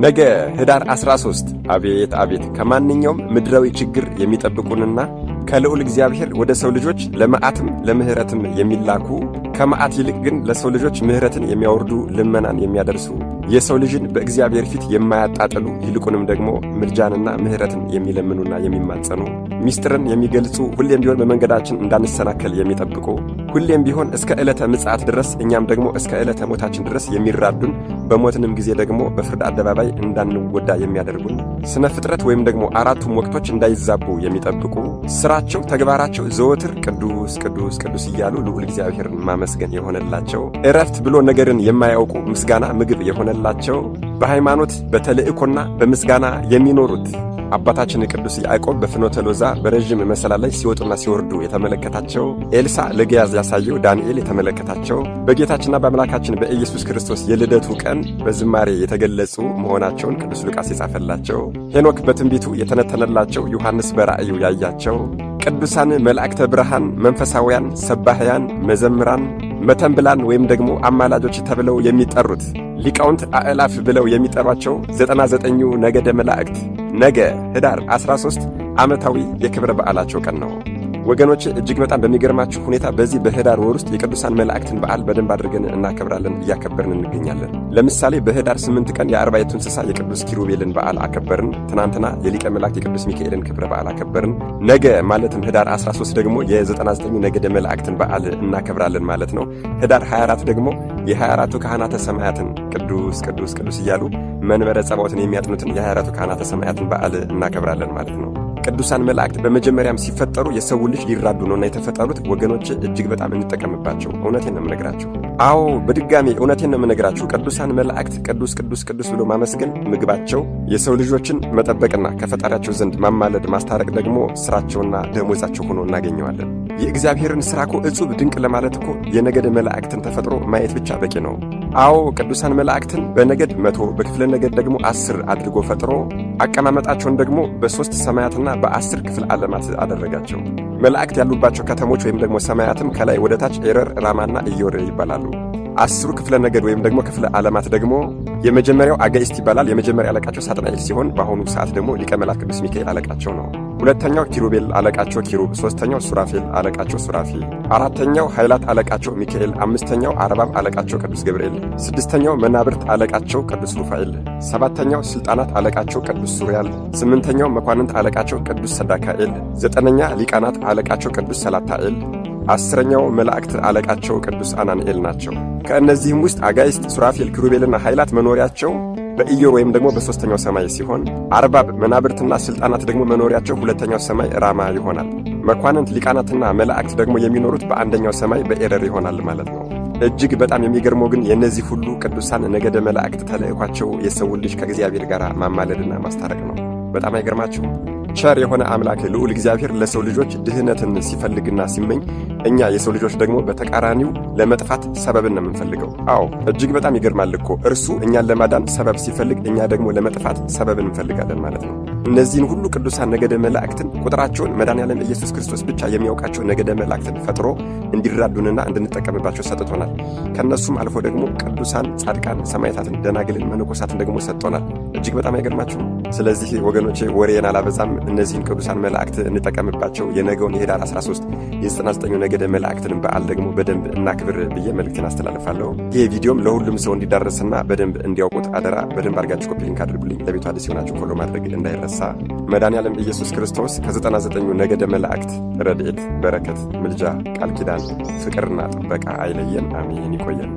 ነገ ህዳር 13 አቤት አቤት ከማንኛውም ምድራዊ ችግር የሚጠብቁንና ከልዑል እግዚአብሔር ወደ ሰው ልጆች ለመዓትም ለምህረትም የሚላኩ ከመዓት ይልቅ ግን ለሰው ልጆች ምህረትን የሚያወርዱ ልመናን የሚያደርሱ የሰው ልጅን በእግዚአብሔር ፊት የማያጣጥሉ ይልቁንም ደግሞ ምልጃንና ምህረትን የሚለምኑና የሚማጸኑ ሚስጥርን የሚገልጹ ሁሌም ቢሆን በመንገዳችን እንዳንሰናከል የሚጠብቁ ሁሌም ቢሆን እስከ ዕለተ ምጽአት ድረስ እኛም ደግሞ እስከ ዕለተ ሞታችን ድረስ የሚራዱን በሞትንም ጊዜ ደግሞ በፍርድ አደባባይ እንዳንወዳ የሚያደርጉን ስነ ፍጥረት ወይም ደግሞ አራቱም ወቅቶች እንዳይዛቡ የሚጠብቁ ስራቸው ተግባራቸው ዘወትር ቅዱስ ቅዱስ ቅዱስ እያሉ ልዑል እግዚአብሔርን ማመስገን የሆነላቸው ዕረፍት ብሎ ነገርን የማያውቁ ምስጋና ምግብ የሆነላቸው በሃይማኖት በተልእኮና በምስጋና የሚኖሩት አባታችን ቅዱስ ያዕቆብ በፍኖተ ሎዛ በረጅም መሰላል ላይ ሲወጡና ሲወርዱ የተመለከታቸው ኤልሳ ለገያዝ ያሳየው ዳንኤል የተመለከታቸው በጌታችንና በአምላካችን በኢየሱስ ክርስቶስ የልደቱ ቀን በዝማሬ የተገለጹ መሆናቸውን ቅዱስ ሉቃስ የጻፈላቸው ሄኖክ በትንቢቱ የተነተነላቸው ዮሐንስ በራእዩ ያያቸው ቅዱሳን መላእክተ ብርሃን መንፈሳውያን ሰባህያን መዘምራን መተንብላን ወይም ደግሞ አማላጆች ተብለው የሚጠሩት ሊቃውንት አእላፍ ብለው የሚጠሯቸው 99ኙ ነገደ መላእክት ነገ ህዳር 13 ዓመታዊ የክብረ በዓላቸው ቀን ነው። ወገኖቼ እጅግ በጣም በሚገርማችሁ ሁኔታ በዚህ በህዳር ወር ውስጥ የቅዱሳን መላእክትን በዓል በደንብ አድርገን እናከብራለን፣ እያከበርን እንገኛለን። ለምሳሌ በህዳር 8 ቀን የአርባዕቱ እንስሳ የቅዱስ ኪሩቤልን በዓል አከበርን። ትናንትና የሊቀ መላእክት የቅዱስ ሚካኤልን ክብረ በዓል አከበርን። ነገ ማለትም ህዳር 13 ደግሞ የ99 ነገደ መላእክትን በዓል እናከብራለን ማለት ነው። ህዳር 24 ደግሞ የ24ቱ ካህናተ ሰማያትን ቅዱስ ቅዱስ ቅዱስ እያሉ መንበረ ጸባዖትን የሚያጥኑትን የ24ቱ ካህናተ ሰማያትን በዓል እናከብራለን ማለት ነው። ቅዱሳን መላእክት በመጀመሪያም ሲፈጠሩ የሰው ልጅ ሊራዱ ነውና የተፈጠሩት። ወገኖች እጅግ በጣም እንጠቀምባቸው። እውነቴን ነው የምነግራችሁ። አዎ በድጋሚ እውነቴን ነው የምነግራችሁ። ቅዱሳን መላእክት ቅዱስ ቅዱስ ቅዱስ ብሎ ማመስገን ምግባቸው፣ የሰው ልጆችን መጠበቅና ከፈጣሪያቸው ዘንድ ማማለድ ማስታረቅ ደግሞ ስራቸውና ደሞዛቸው ሆኖ እናገኘዋለን። የእግዚአብሔርን ስራ እኮ እጹብ ድንቅ ለማለት እኮ የነገደ መላእክትን ተፈጥሮ ማየት ብቻ በቂ ነው። አዎ ቅዱሳን መላእክትን በነገድ 100 በክፍለ ነገድ ደግሞ 10 አድርጎ ፈጥሮ አቀማመጣቸውን ደግሞ በ3 ሰማያትና በ10 ክፍል ዓለማት አደረጋቸው። መላእክት ያሉባቸው ከተሞች ወይም ደግሞ ሰማያትም ከላይ ወደ ታች ኤረር፣ ራማና ኢዮር ይባላሉ። 10 ክፍለ ነገድ ወይም ደግሞ ክፍለ ዓለማት ደግሞ የመጀመሪያው አጋይስት ይባላል። የመጀመሪያ አለቃቸው ሳጥናኤል ሲሆን በአሁኑ ሰዓት ደግሞ ሊቀ መላእክት ቅዱስ ሚካኤል አለቃቸው ነው። ሁለተኛው ኪሩቤል አለቃቸው ኪሩብ፣ ሶስተኛው ሱራፌል አለቃቸው ሱራፊ፣ አራተኛው ኃይላት አለቃቸው ሚካኤል፣ አምስተኛው አርባብ አለቃቸው ቅዱስ ገብርኤል፣ ስድስተኛው መናብርት አለቃቸው ቅዱስ ሩፋኤል፣ ሰባተኛው ስልጣናት አለቃቸው ቅዱስ ሱሪያል፣ ስምንተኛው መኳንንት አለቃቸው ቅዱስ ሰዳካኤል፣ ዘጠነኛ ሊቃናት አለቃቸው ቅዱስ ሰላታኤል፣ 10ኛው መላእክት አለቃቸው ቅዱስ አናንኤል ናቸው። ከእነዚህም ውስጥ አጋይስት፣ ሱራፌል፣ ኪሩቤልና ኃይላት መኖሪያቸው በኢዮር ወይም ደግሞ በሶስተኛው ሰማይ ሲሆን አርባብ መናብርትና ስልጣናት ደግሞ መኖሪያቸው ሁለተኛው ሰማይ ራማ ይሆናል። መኳንንት ሊቃናትና መላእክት ደግሞ የሚኖሩት በአንደኛው ሰማይ በኤረር ይሆናል ማለት ነው። እጅግ በጣም የሚገርመው ግን የእነዚህ ሁሉ ቅዱሳን ነገደ መላእክት ተልእኳቸው የሰውን ልጅ ከእግዚአብሔር ጋር ማማለድና ማስታረቅ ነው። በጣም አይገርማችሁም? ቸር የሆነ አምላክ ልዑል እግዚአብሔር ለሰው ልጆች ድህነትን ሲፈልግና ሲመኝ እኛ የሰው ልጆች ደግሞ በተቃራኒው ለመጥፋት ሰበብን ነው የምንፈልገው። አዎ እጅግ በጣም ይገርማል እኮ እርሱ እኛን ለማዳን ሰበብ ሲፈልግ፣ እኛ ደግሞ ለመጥፋት ሰበብን እንፈልጋለን ማለት ነው። እነዚህን ሁሉ ቅዱሳን ነገደ መላእክትን ቁጥራቸውን መድኃኔዓለም ኢየሱስ ክርስቶስ ብቻ የሚያውቃቸው ነገደ መላእክትን ፈጥሮ እንዲራዱንና እንድንጠቀምባቸው ሰጥቶናል። ከእነሱም አልፎ ደግሞ ቅዱሳን ጻድቃን ሰማዕታትን፣ ደናግልን፣ መነኮሳትን ደግሞ ሰጥቶናል። እጅግ በጣም አይገርማችሁም? ስለዚህ ወገኖቼ ወሬን አላበዛም። እነዚህን ቅዱሳን መላእክት እንጠቀምባቸው። የነገውን የህዳር 13 የ99 ነገደ መላእክትን በዓል ደግሞ በደንብ እናክብር ብዬ መልእክትን አስተላልፋለሁ። ይህ ቪዲዮም ለሁሉም ሰው እንዲዳረስና በደንብ እንዲያውቁት አደራ በደንብ አድርጋችሁ ኮፒ ሊንክ አድርጉልኝ። ለቤቱ አዲስ የሆናችሁ ፎሎ ማድረግ እንዳይረሳ። መድኃኔዓለም ኢየሱስ ክርስቶስ ከ99 ነገደ መላእክት ረድኤት፣ በረከት፣ ምልጃ፣ ቃል ኪዳን፣ ፍቅርና ጥበቃ አይለየን። አሜን። ይቆየን።